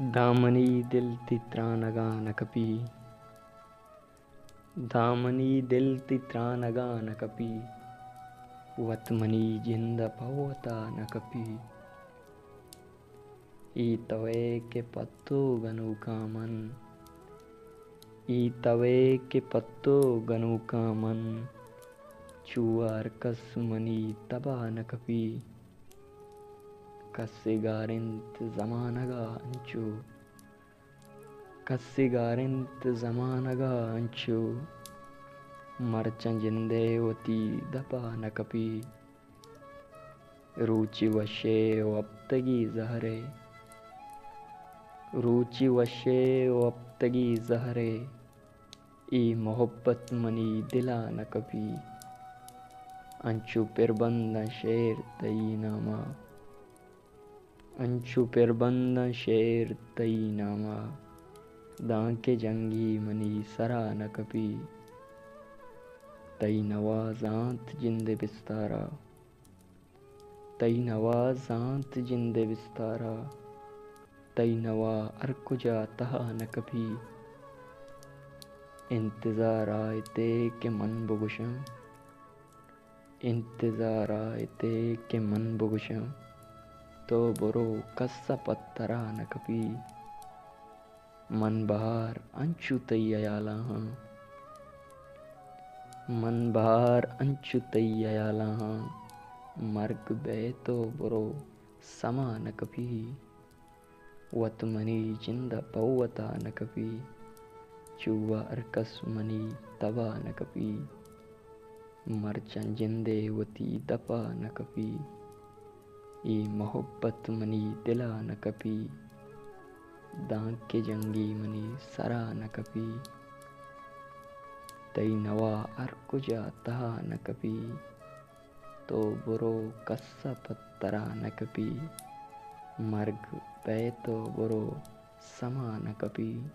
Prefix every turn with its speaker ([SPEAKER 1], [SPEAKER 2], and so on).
[SPEAKER 1] दामनी दिल तित्रानगा न कपी, दामनी दिल तित्रानगा न कपी, वतमनी जिंद पवता न कपी। ई तवे के पत्तो गनु कामन, ई तवे के पत्तो गनु कामन, चुआर कस मनी तबा न कपी। कस्सिगारिंत जमानगा अंचु, कस्सिगारिंत जमानगा अंचु, मरचं जिंदे वती दपा न कपी। रुचि वशे वब्तगी जहरे, रुचि वशे वब्तगी जहरे, ई मोहब्बत मनी दिला न कपी। अंचु पिरबंद शेर तई नामा, अंचु पिरबंद शेर तई नामा, दांके जंगी मनी सरा न कपी। तई नवा जांत जिंदे बिस्तारा, तई नवा जांत जिंदे बिस्तारा, तई नवा अरकुजा तहा न कपी। इंतजार आयते के मन बुगुशं, इंतजार आयते के मन बुगुशं, तो बुरो कस्सा पत्तरा न कपी। मन बहार अंचु तई अयाला हाँ, मन बहार अंचु तई अयाला हाँ, मर्ग बे तो बुरो समा न कपी। वतमनी जिंद पवता न कपी, चुआ अरकस मनी तबा न कपी। मरचन जिंदे वती दपा न कपी, ई मोहब्बत मनी दिला न कपी। दांके जंगी मनी सरा न कपी, तई नवा अरकुजा तहा न कपी। तो बुरो कस्सा पत्तरा न कपी, मर्ग पे तो बुरो समा न कपी।